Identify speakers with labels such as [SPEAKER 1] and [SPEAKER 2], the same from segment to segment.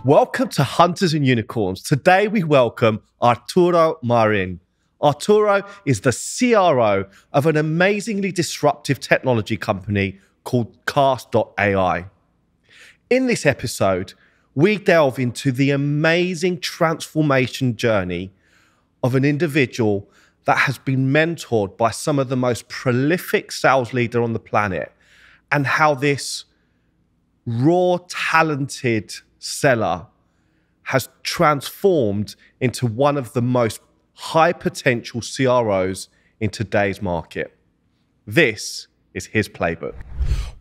[SPEAKER 1] Welcome to Hunters and Unicorns. Today we welcome Arturo Marin. Arturo is the CRO of an amazingly disruptive technology company called cast.ai. In this episode, we delve into the amazing transformation journey of an individual that has been mentored by some of the most prolific sales leaders on the planet, and how this raw, talented seller has transformed into one of the most high potential CROs in today's market. This is his playbook.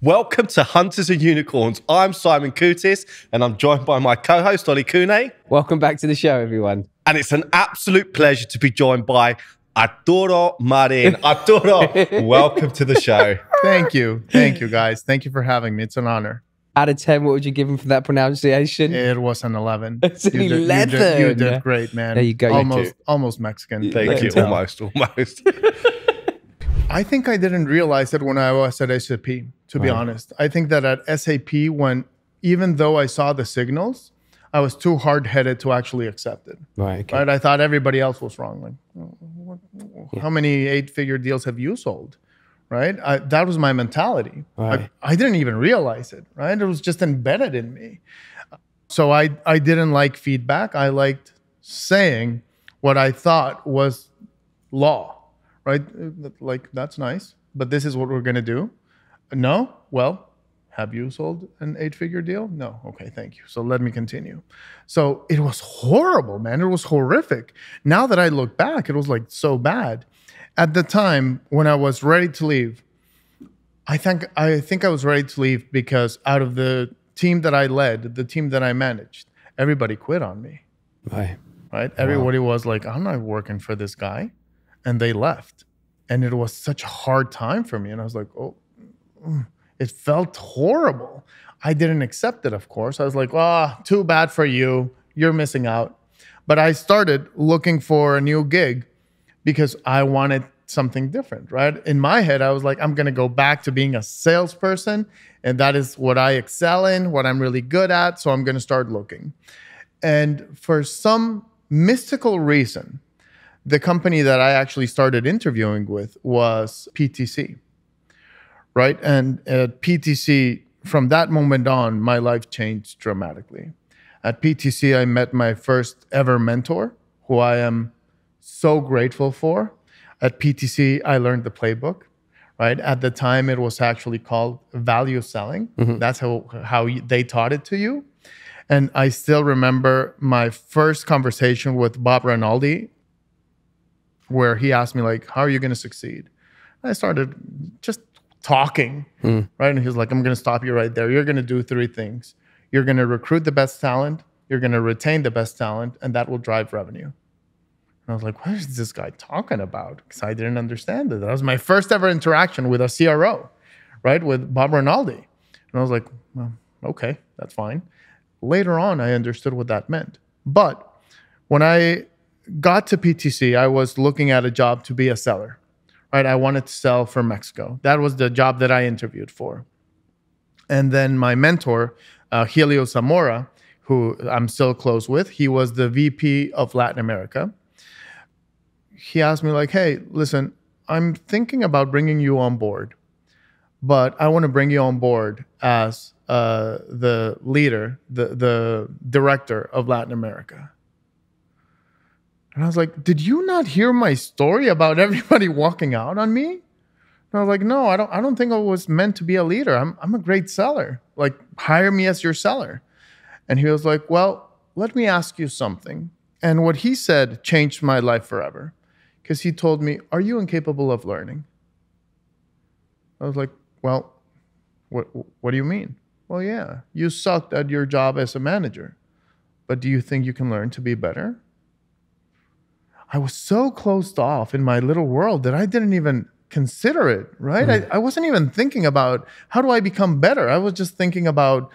[SPEAKER 1] Welcome to Hunters and Unicorns. I'm Simon Kutis, and I'm joined by my co-host, Oli Kune.
[SPEAKER 2] Welcome back to the show, everyone.
[SPEAKER 1] And it's an absolute pleasure to be joined by Arturo Marin. Arturo, welcome to the show.
[SPEAKER 3] Thank you. Thank you, guys. Thank you for having me. It's an honor.
[SPEAKER 2] Out of 10, what would you give him for that pronunciation?
[SPEAKER 3] It was an 11.
[SPEAKER 2] It's an 11.
[SPEAKER 3] You did great, man.
[SPEAKER 2] There you go.
[SPEAKER 3] Almost Mexican.
[SPEAKER 1] Thank you. Almost.
[SPEAKER 3] I think I didn't realize it when I was at SAP, to be honest. I think that at SAP, even though I saw the signals, I was too hard-headed to actually accept it.
[SPEAKER 2] Right. Okay.
[SPEAKER 3] Right? I thought everybody else was wrong. Like, how many 8-figure deals have you sold? Right? That was my mentality.
[SPEAKER 2] Right.
[SPEAKER 3] I didn't even realize it. Right? It was just embedded in me. So I didn't like feedback. I liked saying what I thought was law. Right? Like, that's nice, but this is what we're going to do. No? Well, have you sold an 8-figure deal? No. Okay, thank you. So let me continue. So it was horrible, man. It was horrific. Now that I look back, it was like so bad. At the time when I was ready to leave, I think I was ready to leave because out of the team that I led, the team that I managed, everybody quit on me.
[SPEAKER 2] Right.
[SPEAKER 3] Everybody was like, I'm not working for this guy. And they left. And it was such a hard time for me. And I was like, it felt horrible. I didn't accept it, of course. I was like, too bad for you. You're missing out. But I started looking for a new gig because I wanted something different, right? In my head, I was like, I'm going to go back to being a salesperson. And that is what I excel in, what I'm really good at. So I'm going to start looking. And for some mystical reason, the company that I actually started interviewing with was PTC, right? And at PTC, from that moment on, my life changed dramatically. At PTC, I met my first ever mentor, who I am so grateful for. At PTC, I learned the playbook, right? At the time, it was actually called value selling. Mm-hmm. That's how they taught it to you. And I still remember my first conversation with Bob Ranaldi, where he asked me, like, how are you going to succeed? And I started just talking, right? And he was like, I'm going to stop you right there. You're going to do 3 things. You're going to recruit the best talent. You're going to retain the best talent, and that will drive revenue. And I was like, what is this guy talking about? Because I didn't understand it. That was my first ever interaction with a CRO, right? With Bob Ranaldi. And I was like, well, okay, that's fine. Later on, I understood what that meant. But when I got to PTC, I was looking at a job to be a seller, right? I wanted to sell for Mexico. That was the job that I interviewed for. And then my mentor, Helio Zamora, who I'm still close with, he was the VP of Latin America. He asked me, like, hey, listen, I'm thinking about bringing you on board, but I want to bring you on board as the leader, the director of Latin America. And I was like, did you not hear my story about everybody walking out on me? And I was like, no, I don't think I was meant to be a leader. I'm a great seller. Like, hire me as your seller. And he was like, well, let me ask you something. And what he said changed my life forever. Because he told me, are you incapable of learning? I was like, well, what do you mean? Well, yeah, you sucked at your job as a manager. But do you think you can learn to be better? I was so closed off in my little world that I didn't even consider it, right? I wasn't even thinking about how do I become better? I was just thinking about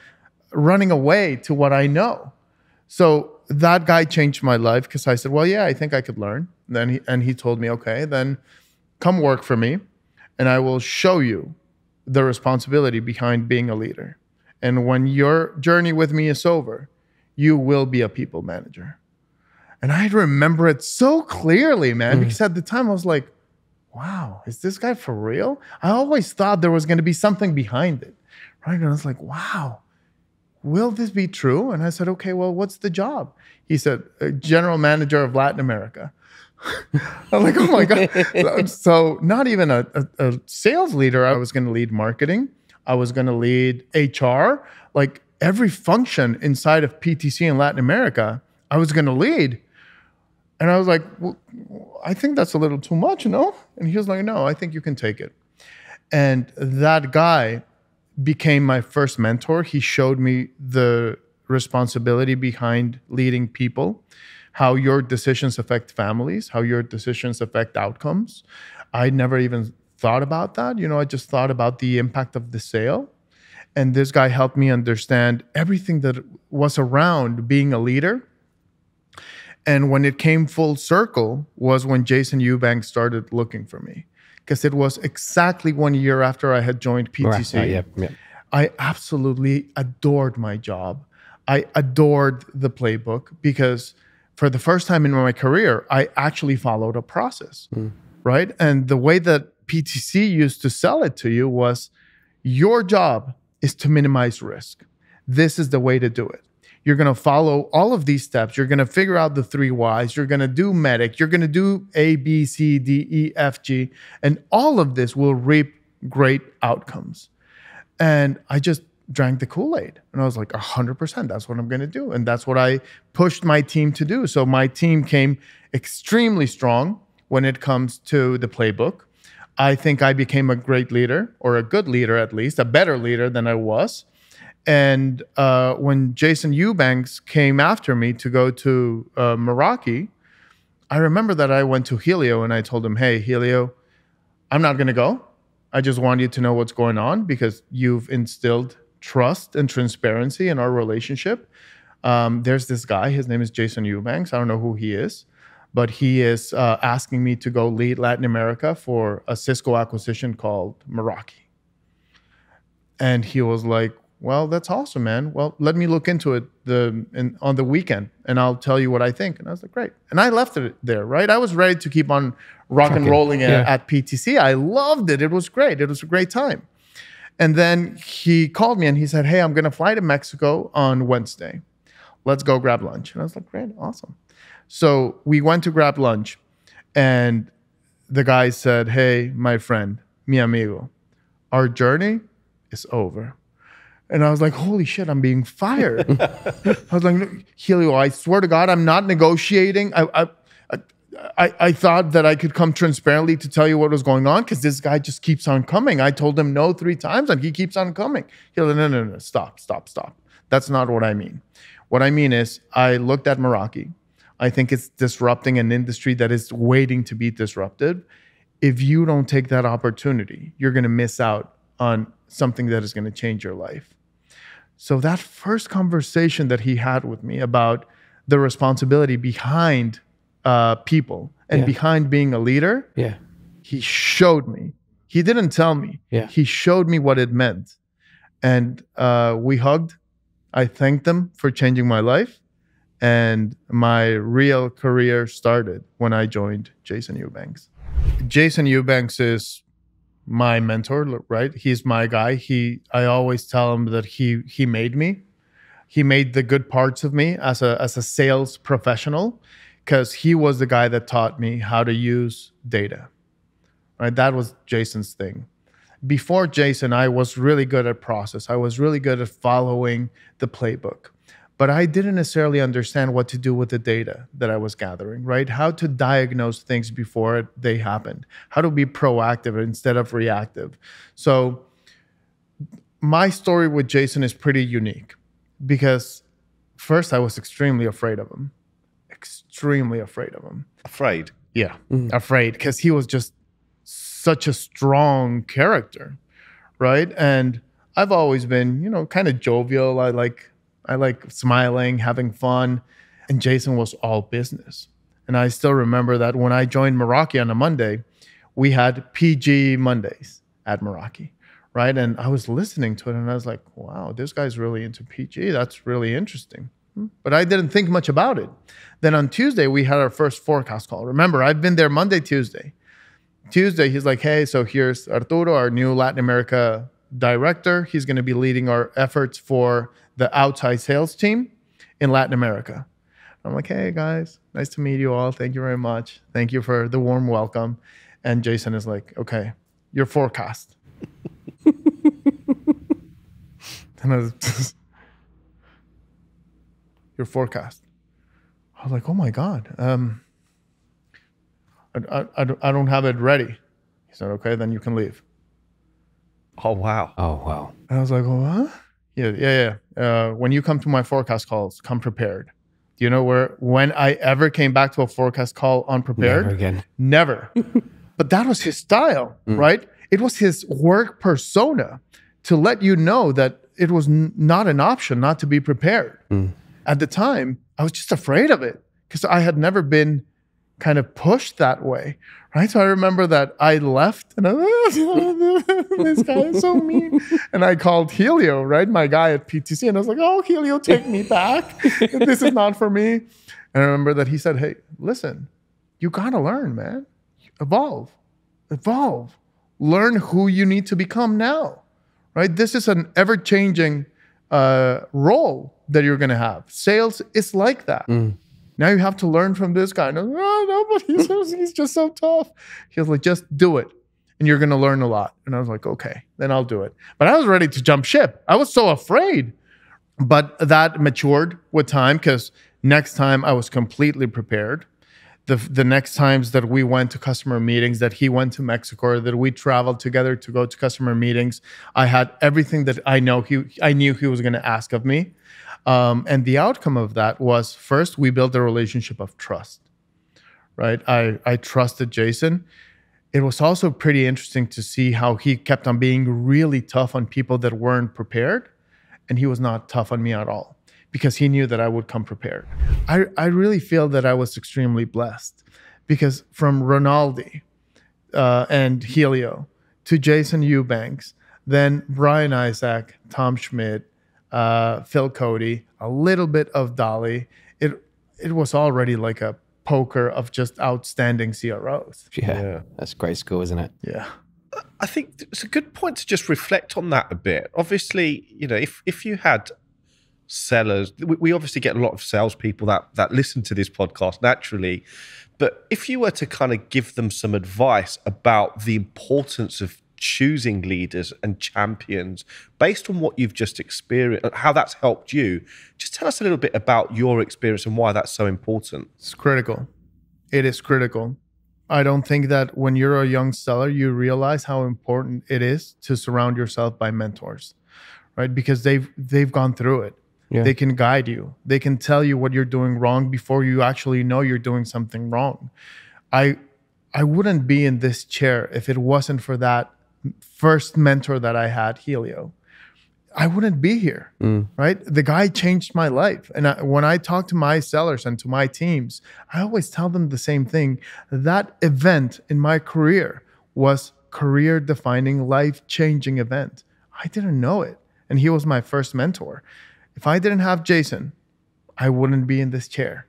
[SPEAKER 3] running away to what I know. So that guy changed my life because I said, well, yeah, I think I could learn. Then he told me, okay, then come work for me and I will show you the responsibility behind being a leader. And when your journey with me is over, you will be a people manager. And I remember it so clearly, man, because at the time I was like, wow, is this guy for real? I always thought there was going to be something behind it, right? And I was like, wow, will this be true? And I said, okay, well, what's the job? He said, general manager of Latin America. I'm like, oh my God. So not even a sales leader. I was going to lead marketing. I was going to lead HR. Like every function inside of PTC in Latin America, I was going to lead. And I was like, well, I think that's a little too much, no? And he was like, no, I think you can take it. And that guy became my first mentor. He showed me the responsibility behind leading people, how your decisions affect families, how your decisions affect outcomes. I never even thought about that. I just thought about the impact of the sale. And this guy helped me understand everything that was around being a leader. And when it came full circle was when Jason Eubanks started looking for me, because it was exactly 1 year after I had joined PTC.
[SPEAKER 2] Right. Yeah.
[SPEAKER 3] I absolutely adored my job. I adored the playbook because for the first time in my career, I actually followed a process, right? And the way that PTC used to sell it to you was your job is to minimize risk. This is the way to do it. You're going to follow all of these steps. You're going to figure out the 3 whys. You're going to do MEDDIC. You're going to do A, B, C, D, E, F, G. And all of this will reap great outcomes. And I just drank the Kool-Aid. And I was like, 100%, that's what I'm going to do. And that's what I pushed my team to do. So my team came extremely strong when it comes to the playbook. I think I became a great leader, or a good leader at least, a better leader than I was. And when Jason Eubanks came after me to go to Meraki, I remember that I went to Helio and I told him, hey, Helio, I'm not going to go. I just want you to know what's going on because you've instilled trust and transparency in our relationship. There's this guy, his name is Jason Eubanks. I don't know who he is, but he is asking me to go lead Latin America for a Cisco acquisition called Meraki. And he was like, well, that's awesome, man. Well, let me look into it on the weekend, and I'll tell you what I think. And I was like, great. And I left it there, right? I was ready to keep on rock and rolling at PTC. I loved it. It was great. It was a great time. And then he called me and he said, hey, I'm going to fly to Mexico on Wednesday. Let's go grab lunch. And I was like, great, awesome. So we went to grab lunch, and the guy said, hey, my friend, mi amigo, our journey is over. And I was like, holy shit, I'm being fired. I was like, Helio, I swear to God, I'm not negotiating. I thought that I could come transparently to tell you what was going on because this guy just keeps on coming. I told him no 3 times and he keeps on coming. Helio, no, stop. That's not what I mean. What I mean is I looked at Meraki. I think it's disrupting an industry that is waiting to be disrupted. If you don't take that opportunity, you're going to miss out on something that is going to change your life. So that first conversation that he had with me about the responsibility behind people and behind being a leader, he showed me. He didn't tell me. He showed me what it meant. And we hugged. I thanked him for changing my life. And my real career started when I joined Jason Eubanks. Jason Eubanks is my mentor, right? He's my guy. I always tell him that he made me. He made the good parts of me as a sales professional, because he was the guy that taught me how to use data. Right? That was Jason's thing. Before Jason, I was really good at process. I was really good at following the playbook. But I didn't necessarily understand what to do with the data that I was gathering, right? How to diagnose things before they happened. How to be proactive instead of reactive. So my story with Jason is pretty unique because first I was extremely afraid of him. Extremely afraid of him.
[SPEAKER 1] Afraid?
[SPEAKER 3] Yeah, afraid because he was just such a strong character, right? And I've always been, kind of jovial. I like smiling, having fun. And Jason was all business. And I still remember that when I joined Meraki on a Monday, we had PG Mondays at Meraki, right? And I was listening to it and I was like, wow, this guy's really into PG. That's really interesting. But I didn't think much about it. Then on Tuesday, we had our first forecast call. Remember, I've been there Monday, Tuesday. Tuesday, he's like, hey, so here's Arturo, our new Latin America director. He's going to be leading our efforts for the outside sales team in Latin America. I'm like, hey, guys, nice to meet you all. Thank you very much. Thank you for the warm welcome. And Jason is like, okay, your forecast. And I was, your forecast. I was like, oh my God. I don't have it ready. He said, okay, then you can leave.
[SPEAKER 1] Oh, wow.
[SPEAKER 2] Oh, wow.
[SPEAKER 3] And I was like, oh, what? Yeah. When you come to my forecast calls, come prepared. Do you know when I ever came back to a forecast call unprepared?
[SPEAKER 2] Never again.
[SPEAKER 3] Never. But that was his style, right? It was his work persona to let you know that it was not an option not to be prepared. At the time, I was just afraid of it because I had never been kind of pushed that way, right? So I remember that I left and this guy is so mean. And I called Helio, right? My guy at PTC. And I was like, oh, Helio, take me back. This is not for me. And I remember that he said, hey, listen, you got to learn, man. Evolve. Learn who you need to become now, right? This is an ever-changing role that you're going to have. Sales is like that. Now you have to learn from this guy. And I was like, oh, no, but he's just so tough. He was like, just do it. And you're going to learn a lot. And I was like, okay, then I'll do it. But I was ready to jump ship. I was so afraid. But that matured with time because next time I was completely prepared. The next times that we went to customer meetings, that he went to Mexico, or that we traveled together to go to customer meetings, I had everything that I knew he was going to ask of me. And the outcome of that was, first, we built a relationship of trust, right? I trusted Jason. It was also pretty interesting to see how he kept on being really tough on people that weren't prepared. And he was not tough on me at all because he knew that I would come prepared. I really feel that I was extremely blessed because from Ranaldi and Helio to Jason Eubanks, then Brian Isaac, Tom Schmidt, Phil Cody, a little bit of Dolly. It was already like a poker of just outstanding CROs.
[SPEAKER 2] Yeah. That's great school, isn't it?
[SPEAKER 3] Yeah.
[SPEAKER 1] I think it's a good point to just reflect on that a bit. Obviously, if you had sellers, we obviously get a lot of salespeople that listen to this podcast naturally, but if you were to kind of give them some advice about the importance of choosing leaders and champions based on what you've just experienced, how that's helped you, just tell us a little bit about your experience and why that's so important.
[SPEAKER 3] It's critical. It is critical. I don't think that when you're a young seller, you realize how important it is to surround yourself by mentors, right? Because they've gone through it. Yeah. They can guide you. They can tell you what you're doing wrong before you actually know you're doing something wrong. I wouldn't be in this chair if it wasn't for that first mentor that I had, Helio. I wouldn't be here, right? The guy changed my life. And when I talk to my sellers and to my teams, I always tell them the same thing. That event in my career was career-defining, life-changing event. I didn't know it. And he was my first mentor. If I didn't have Jason, I wouldn't be in this chair,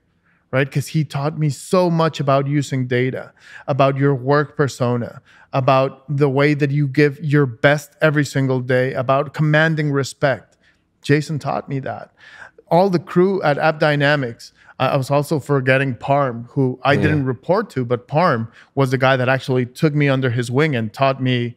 [SPEAKER 3] right? Because he taught me so much about using data, about your work persona, about the way that you give your best every single day, about commanding respect. Jason taught me that. All the crew at App Dynamics, I was also forgetting Parm, who I didn't report to, but Parm was the guy that actually took me under his wing and taught me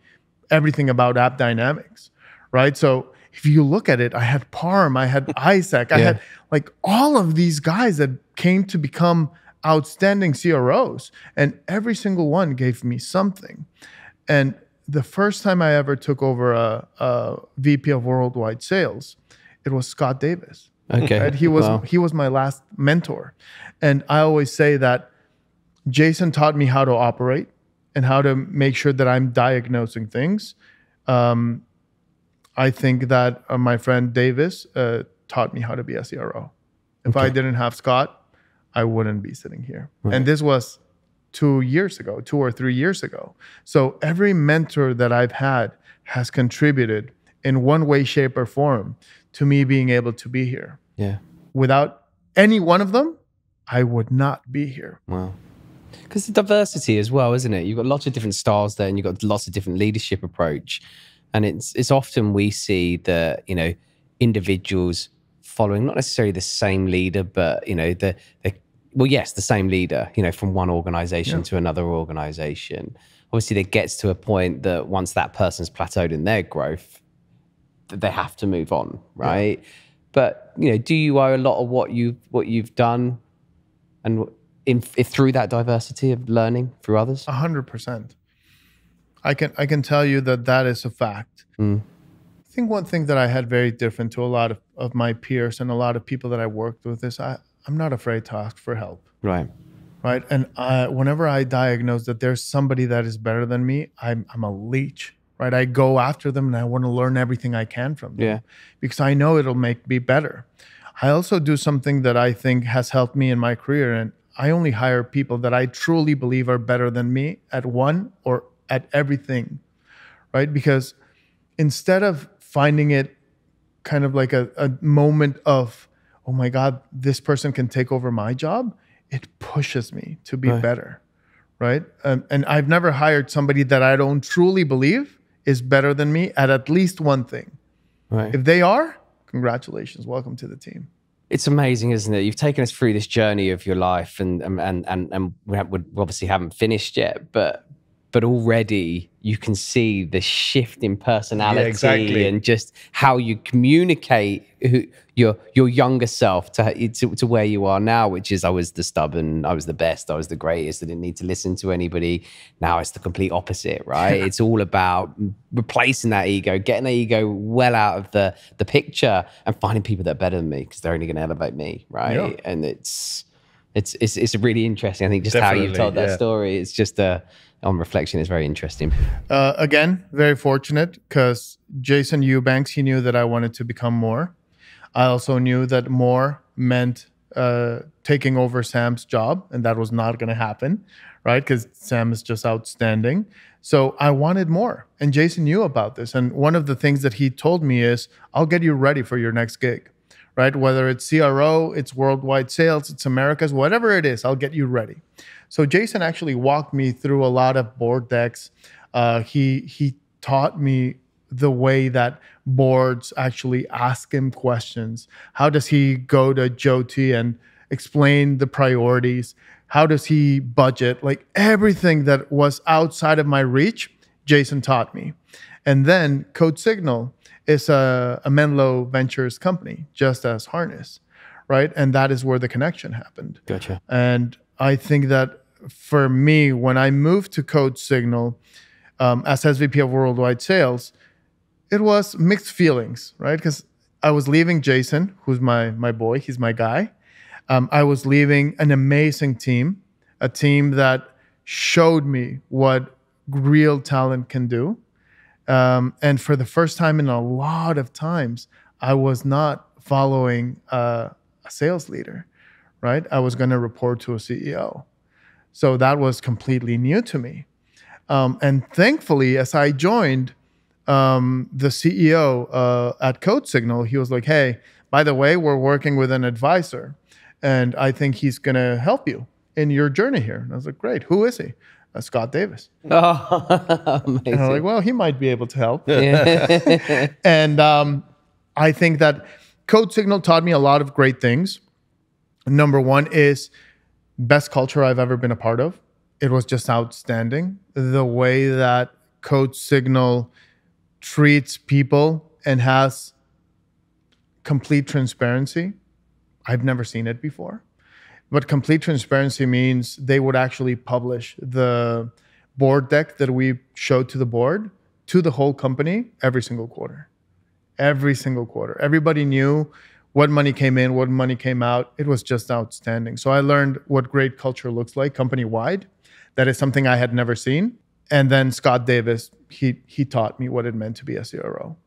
[SPEAKER 3] everything about App Dynamics, right? So if you look at it, I had Parm, I had Isaac, I had like all of these guys that came to become outstanding CROs, and every single one gave me something. And the first time I ever took over a VP of worldwide sales, it was Scott Davis.
[SPEAKER 2] Okay,
[SPEAKER 3] right? He was my last mentor, and I always say that Jason taught me how to operate and how to make sure that I'm diagnosing things. I think that my friend Davis taught me how to be a CRO. If I didn't have Scott, I wouldn't be sitting here. Right. And this was 2 or 3 years ago. So every mentor that I've had has contributed in one way, shape, or form to me being able to be here.
[SPEAKER 2] Yeah.
[SPEAKER 3] Without any one of them, I would not be here.
[SPEAKER 2] Wow. Because the diversity as well, isn't it? You've got lots of different styles there, and you've got lots of different leadership approach. And it's often we see the, individuals following not necessarily the same leader, but, the same leader, from one organization to another organization. Obviously, there gets to a point that once that person's plateaued in their growth, they have to move on, right? Yeah. But, do you owe a lot of what you've done and if through that diversity of learning through others?
[SPEAKER 3] 100%. I can tell you that is a fact. I think one thing that I had very different to a lot of my peers and a lot of people that I worked with is I'm not afraid to ask for help.
[SPEAKER 2] Right.
[SPEAKER 3] And whenever I diagnose that there's somebody that is better than me, I'm a leech. Right. I go after them and I want to learn everything I can from them because I know it'll make me better. I also do something that I think has helped me in my career, and I only hire people that I truly believe are better than me at one or at everything. Right. Because instead of finding it kind of like a moment of, oh my God, this person can take over my job, it pushes me to be better. Right. And I've never hired somebody that I don't truly believe is better than me at least one thing. Right. If they are, congratulations, welcome to the team.
[SPEAKER 2] It's amazing, isn't it? You've taken us through this journey of your life, and we obviously haven't finished yet, but already you can see the shift in personality and just how you communicate your younger self to where you are now, which is I was the stubborn, I was the best, I was the greatest, I didn't need to listen to anybody. Now it's the complete opposite, right? It's all about replacing that ego, getting the ego well out of the picture and finding people that are better than me because they're only going to elevate me, right? Yeah. And it's really interesting. I think just how you told that story, it's just on reflection, it's very interesting.
[SPEAKER 3] Again, very fortunate because Jason Eubanks, he knew that I wanted to become more. I also knew that more meant taking over Sam's job, and that was not going to happen, right? Because Sam is just outstanding. So I wanted more, and Jason knew about this. And one of the things that he told me is, I'll get you ready for your next gig, right? Whether it's CRO, it's worldwide sales, it's Americas, whatever it is, I'll get you ready. So Jason actually walked me through a lot of board decks. He taught me the way that boards actually ask him questions. How does he go to Jyoti and explain the priorities? How does he budget? Like everything that was outside of my reach, Jason taught me. And then Code Signal is a Menlo Ventures company, just as Harness, right? And that is where the connection happened.
[SPEAKER 2] Gotcha.
[SPEAKER 3] And I think that for me, when I moved to Code Signal as SVP of Worldwide Sales, it was mixed feelings, right? Because I was leaving Jason, who's my boy, he's my guy. I was leaving an amazing team, a team that showed me what real talent can do. And for the first time in a lot of times, I was not following a sales leader, right? I was going to report to a CEO. So that was completely new to me. And thankfully, as I joined, the CEO at Code Signal, he was like, hey, by the way, we're working with an advisor, and I think he's going to help you in your journey here. And I was like, great. Who is he? Scott Davis.
[SPEAKER 2] Oh, amazing.
[SPEAKER 3] And I'm like, well, he might be able to help.
[SPEAKER 2] Yeah.
[SPEAKER 3] And I think that Code Signal taught me a lot of great things. Number one is best culture I've ever been a part of. It was just outstanding. The way that Code Signal treats people and has complete transparency. I've never seen it before. But complete transparency means they would actually publish the board deck that we showed to the board, to the whole company, every single quarter. Every single quarter. Everybody knew what money came in, what money came out. It was just outstanding. So I learned what great culture looks like company-wide. That is something I had never seen. And then Scott Davis, he taught me what it meant to be a CRO,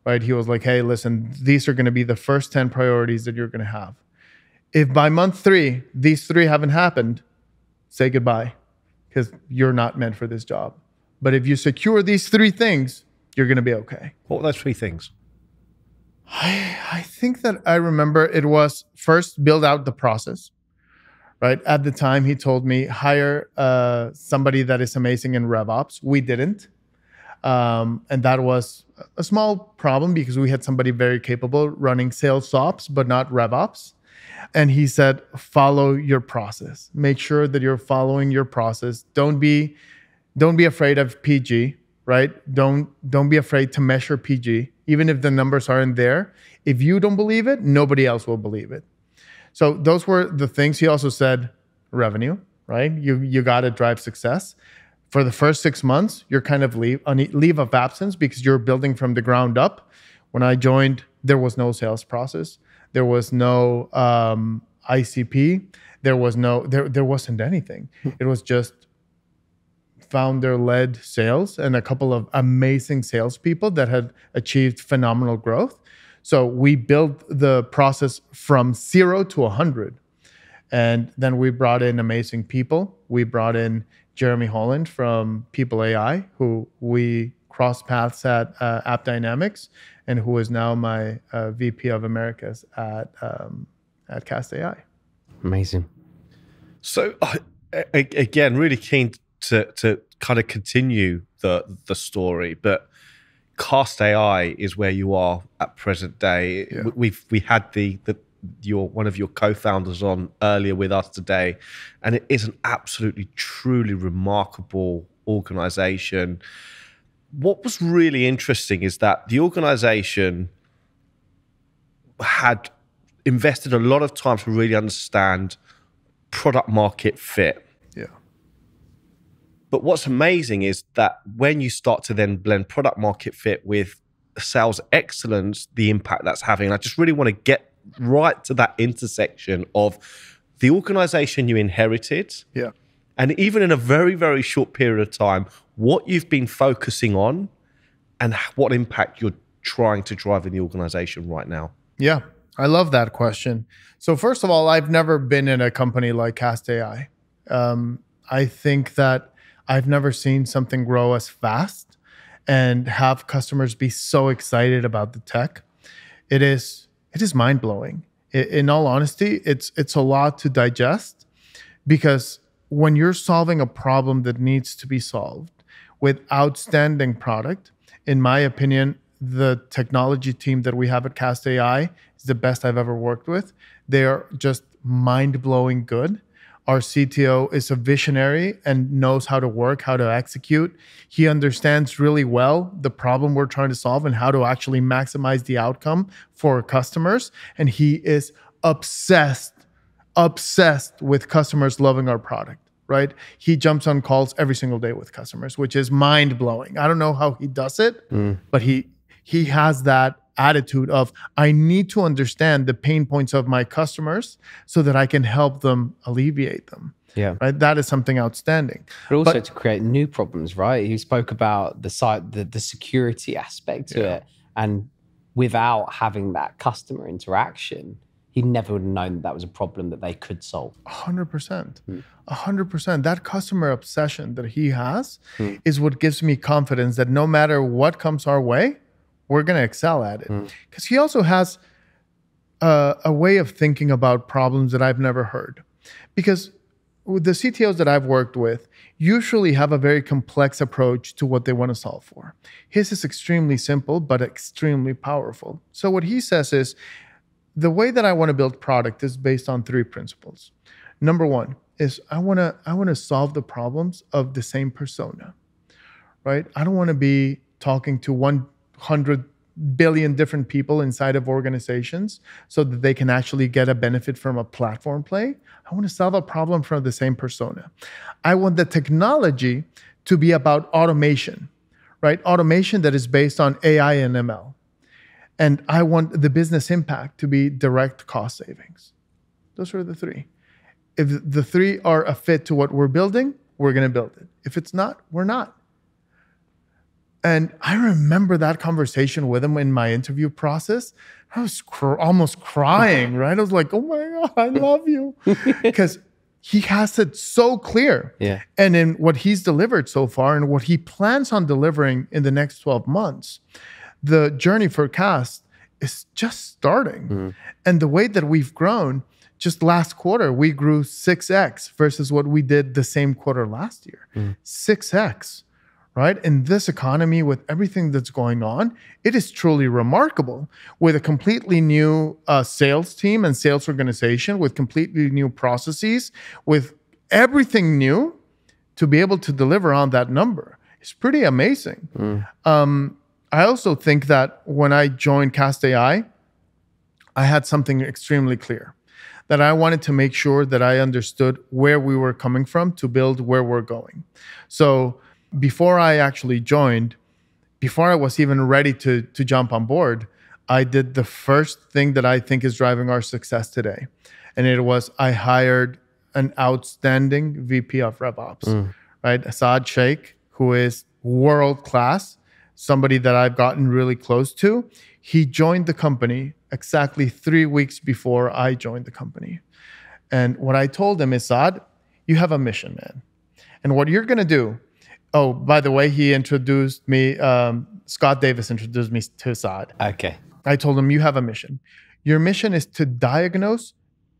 [SPEAKER 3] right? He was like, hey, listen, these are going to be the first 10 priorities that you're going to have. If by month 3, these 3 haven't happened, say goodbye, because you're not meant for this job. But if you secure these 3 things, you're going to be okay.
[SPEAKER 1] What were those 3 things?
[SPEAKER 3] I think that I remember it was first build out the process, right? At the time, he told me hire somebody that is amazing in RevOps. We didn't. And that was a small problem because we had somebody very capable running sales ops, but not RevOps. And he said, follow your process. Make sure that you're following your process. Don't be afraid of PG, right? Don't be afraid to measure PG. Even if the numbers aren't there, if you don't believe it, nobody else will believe it. So those were the things. He also said revenue, right? You got to drive success. For the first 6 months, you're kind of on leave of absence because you're building from the ground up. When I joined, there was no sales process. There was no ICP. There wasn't anything. It was just founder-led sales and a couple of amazing salespeople that had achieved phenomenal growth. So we built the process from 0 to 100. And then we brought in amazing people. We brought in Jeremy Holland from People AI, who we crossed paths at App Dynamics, and who is now my VP of Americas at cast.ai.
[SPEAKER 2] Amazing.
[SPEAKER 1] So again, really keen to kind of continue the story, but cast.ai is where you are at present day. Yeah. We had one of your co-founders on earlier with us today, and it is an absolutely truly remarkable organization. What was really interesting is that the organization had invested a lot of time to really understand product market fit.
[SPEAKER 3] Yeah.
[SPEAKER 1] But what's amazing is that when you start to then blend product market fit with sales excellence, the impact that's having. And I just really want to get right to that intersection of the organization you inherited.
[SPEAKER 3] Yeah.
[SPEAKER 1] And even in a very, very short period of time, what you've been focusing on and what impact you're trying to drive in the organization right now.
[SPEAKER 3] Yeah, I love that question. So first of all, I've never been in a company like cast.ai. I think that I've never seen something grow as fast and have customers be so excited about the tech. It is mind-blowing. In all honesty, it's a lot to digest, because when you're solving a problem that needs to be solved with outstanding product, in my opinion, the technology team that we have at cast.ai is the best I've ever worked with. They are just mind-blowing good. Our CTO is a visionary and knows how to work, how to execute. He understands really well the problem we're trying to solve and how to actually maximize the outcome for customers. And he is obsessed with customers loving our product, right? He jumps on calls every single day with customers, which is mind-blowing. I don't know how he does it, but he has that attitude of, I need to understand the pain points of my customers so that I can help them alleviate them.
[SPEAKER 2] Yeah.
[SPEAKER 3] Right. That is something outstanding.
[SPEAKER 2] But also to create new problems, right? You spoke about the security aspect to it. And without having that customer interaction, he never would have known that was a problem that they could solve.
[SPEAKER 3] 100%. 100%. That customer obsession that he has is what gives me confidence that no matter what comes our way, we're going to excel at it. Because he also has a way of thinking about problems that I've never heard. Because the CTOs that I've worked with usually have a very complex approach to what they want to solve for. His is extremely simple, but extremely powerful. So what he says is, the way that I want to build product is based on 3 principles. Number 1 is I want to solve the problems of the same persona, right? I don't want to be talking to 100 billion different people inside of organizations so that they can actually get a benefit from a platform play. I want to solve a problem for the same persona. I want the technology to be about automation, right? Automation that is based on AI and ML. And I want the business impact to be direct cost savings. Those are the 3. If the 3 are a fit to what we're building, we're going to build it. If it's not, we're not. And I remember that conversation with him in my interview process. I was almost crying, right? I was like, oh my God, I love you. Because he has it so clear.
[SPEAKER 2] Yeah.
[SPEAKER 3] And in what he's delivered so far and what he plans on delivering in the next 12 months, the journey for Cast is just starting. And the way that we've grown, just last quarter, we grew 6x versus what we did the same quarter last year. 6x, right? In this economy, with everything that's going on, it is truly remarkable. With a completely new sales team and sales organization, with completely new processes, with everything new, to be able to deliver on that number is pretty amazing. I also think that when I joined Cast.ai, I had something extremely clear, that I wanted to make sure that I understood where we were coming from to build where we're going. So before I actually joined, before I was even ready to jump on board, I did the first thing that I think is driving our success today. And it was I hired an outstanding VP of RevOps, right? Asad Sheikh, who is world-class, somebody that I've gotten really close to. He joined the company exactly 3 weeks before I joined the company. And what I told him is, Asad, you have a mission, man. And what you're going to do, oh, by the way, he introduced me, Scott Davis introduced me to Asad.
[SPEAKER 2] Okay.
[SPEAKER 3] I told him, you have a mission. Your mission is to diagnose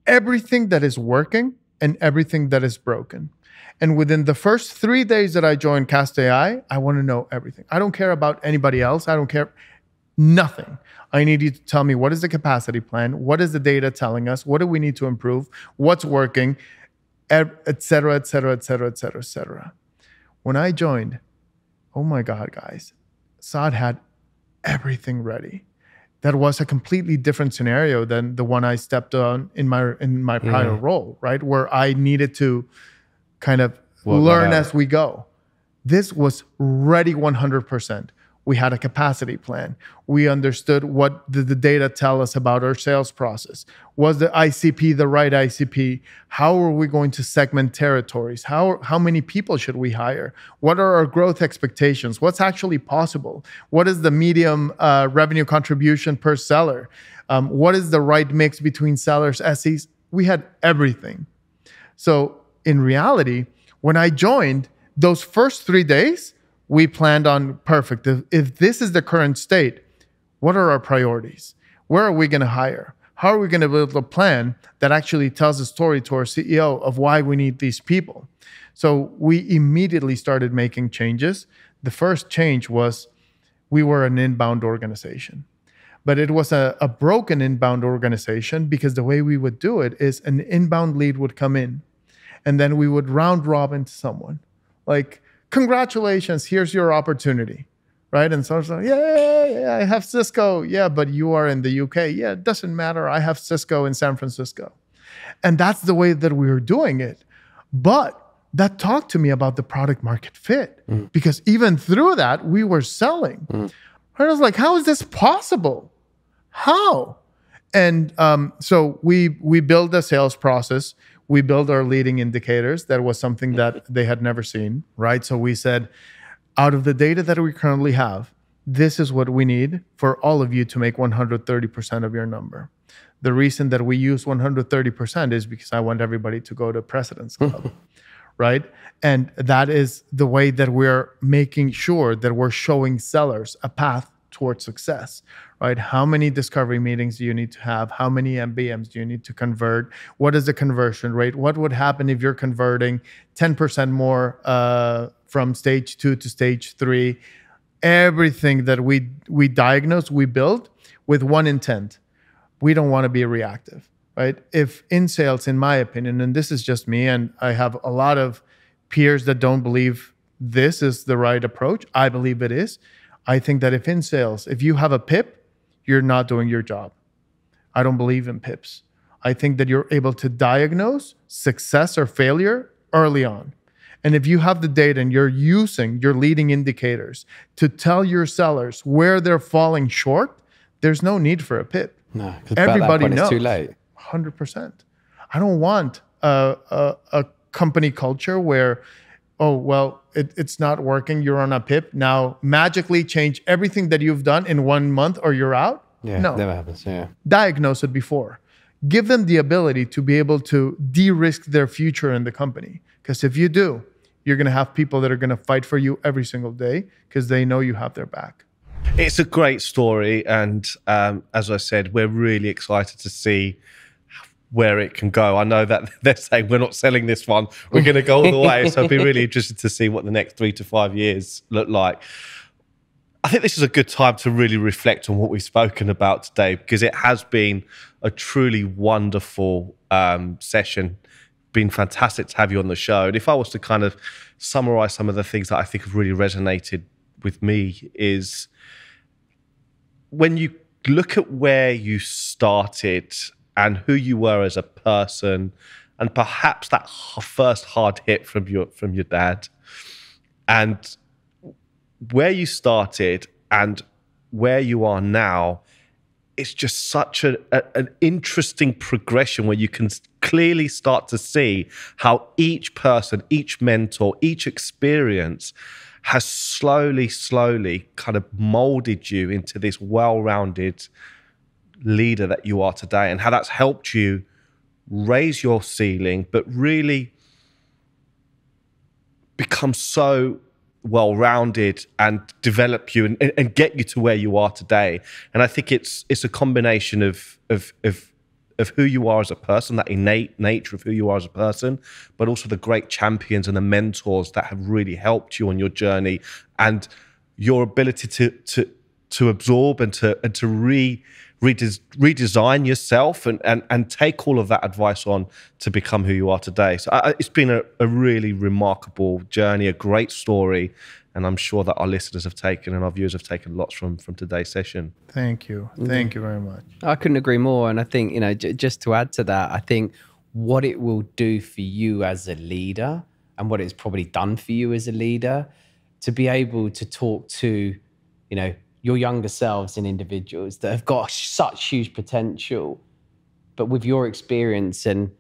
[SPEAKER 3] everything that is working and everything that is broken. And within the first 3 days that I joined Cast.ai, I want to know everything. I don't care about anybody else. I don't care. Nothing. I need you to tell me, what is the capacity plan? What is the data telling us? What do we need to improve? What's working? Et cetera, et cetera, et cetera, et cetera, et cetera. When I joined, oh my God, guys, Saad had everything ready. That was a completely different scenario than the one I stepped on in my prior role, right? Where I needed to kind of learn as we go. This was ready 100%. We had a capacity plan. We understood what did the data tell us about our sales process. Was the ICP the right ICP? How are we going to segment territories? How many people should we hire? What are our growth expectations? What's actually possible? What is the medium revenue contribution per seller? What is the right mix between sellers, SEs? We had everything. So in reality, when I joined, those first 3 days, we planned on, perfect. If this is the current state, what are our priorities? Where are we going to hire? How are we going to build a plan that actually tells a story to our CEO of why we need these people? So we immediately started making changes. The first change was we were an inbound organization. But it was a broken inbound organization because the way we would do it is an inbound lead would come in and then we would round robin to someone. Like, congratulations, here's your opportunity, right? And so it's like, yeah, I have Cisco. Yeah, but you are in the UK. Yeah, it doesn't matter. I have Cisco in San Francisco. And that's the way that we were doing it. But that talked to me about the product market fit because even through that, we were selling. I was like, how is this possible? How? And so we built a sales process. We built our leading indicators. That was something that they had never seen, right? So we said, out of the data that we currently have, this is what we need for all of you to make 130% of your number. The reason that we use 130% is because I want everybody to go to President's Club, right? And that is the way that we're making sure that we're showing sellers a path towards success, right? How many discovery meetings do you need to have? How many MBMs do you need to convert? What is the conversion rate? What would happen if you're converting 10% more from stage 2 to stage 3? Everything that we diagnose, we build with one intent. We don't want to be reactive, right? If in sales, in my opinion, and this is just me, and I have a lot of peers that don't believe this is the right approach. I believe it is. I think that if in sales, if you have a PIP, you're not doing your job. I don't believe in PIPs. I think that you're able to diagnose success or failure early on. And if you have the data and you're using your leading indicators to tell your sellers where they're falling short, there's no need for a PIP.
[SPEAKER 2] No, because
[SPEAKER 3] everybody knows.
[SPEAKER 2] It's too late.
[SPEAKER 3] 100%. I don't want a company culture where, oh, well, it's not working. You're on a PIP. Now magically change everything that you've done in 1 month or you're out.
[SPEAKER 2] Yeah,
[SPEAKER 3] no.
[SPEAKER 2] Never happens. Yeah.
[SPEAKER 3] Diagnose it before. Give them the ability to be able to de-risk their future in the company. Because if you do, you're going to have people that are going to fight for you every single day because they know you have their back.
[SPEAKER 1] It's a great story. And as I said, we're really excited to see where it can go. I know that they're saying we're not selling this one. We're going to go all the way. So I'd be really interested to see what the next 3 to 5 years look like. I think this is a good time to really reflect on what we've spoken about today, because it has been a truly wonderful session. Been fantastic to have you on the show. And if I was to kind of summarize some of the things that I think have really resonated with me, is when you look at where you started and who you were as a person, and perhaps that first hard hit from your dad, and where you started and where you are now, it's just such an interesting progression where you can clearly start to see how each person, each mentor, each experience has slowly kind of molded you into this well-rounded leader that you are today, and how that's helped you raise your ceiling, but really become so well-rounded and develop you and get you to where you are today. And I think it's a combination of who you are as a person, that innate nature of who you are as a person, but also the great champions and the mentors that have really helped you on your journey, and your ability to absorb and to redesign yourself and take all of that advice on to become who you are today. So it's been a really remarkable journey, a great story, and I'm sure that our listeners have taken and our viewers have taken lots from today's session.
[SPEAKER 3] Thank you. Thank you very much.
[SPEAKER 2] I couldn't agree more. And I think, just to add to that, I think what it will do for you as a leader, and what it's probably done for you as a leader, to be able to talk to, your younger selves and individuals that have got such huge potential, but with your experience and,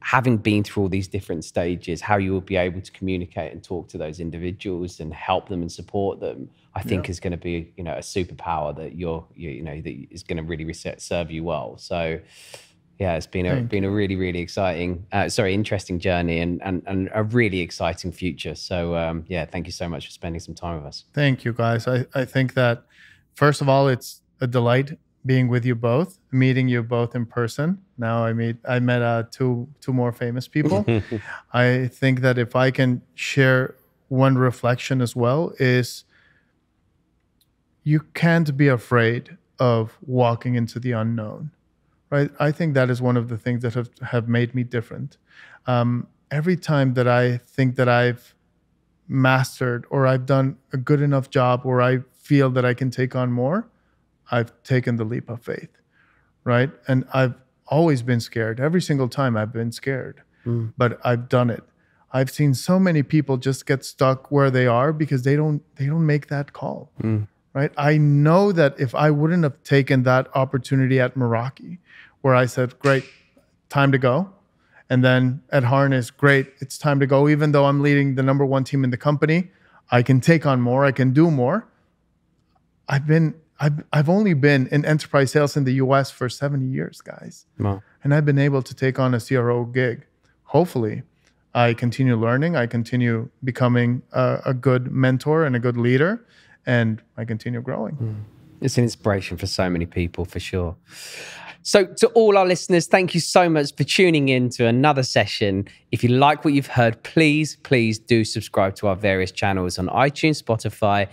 [SPEAKER 2] having been through all these different stages, how you will be able to communicate and talk to those individuals and help them and support them, I think is going to be, a superpower that that is going to really serve you well. So yeah, it's been a really, really exciting, interesting journey and a really exciting future. So thank you so much for spending some time with us.
[SPEAKER 3] Thank you, guys. I think that, first of all, it's a delight being with you both, meeting you both in person. Now I met two more famous people. I think that if I can share one reflection as well, is you can't be afraid of walking into the unknown. Right, I think that is one of the things that have made me different. Every time that I think that I've mastered or I've done a good enough job, or I feel that I can take on more, I've taken the leap of faith, right? And I've always been scared. Every single time I've been scared, but I've done it. I've seen so many people just get stuck where they are because they don't make that call. Right? I know that if I wouldn't have taken that opportunity at Meraki, where I said, great, time to go. And then at Harness, great, it's time to go. Even though I'm leading the #1 team in the company, I can take on more, I can do more. I've only been in enterprise sales in the US for 70 years, guys. Wow. And I've been able to take on a CRO gig. Hopefully, I continue learning, I continue becoming a good mentor and a good leader, and I continue growing.
[SPEAKER 2] It's an inspiration for so many people, for sure. So to all our listeners, thank you so much for tuning in to another session. If you like what you've heard, please do subscribe to our various channels on iTunes, Spotify,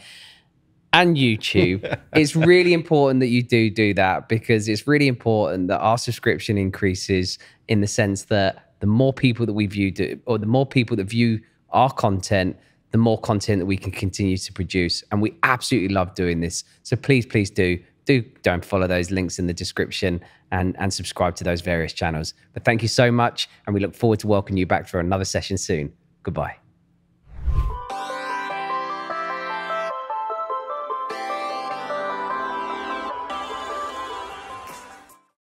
[SPEAKER 2] and YouTube. It's really important that you do that, because it's really important that our subscription increases, in the sense that the more people that we view, or the more people that view our content, the more content that we can continue to produce. And we absolutely love doing this. So please don't follow those links in the description and subscribe to those various channels. But thank you so much. And we look forward to welcoming you back for another session soon. Goodbye.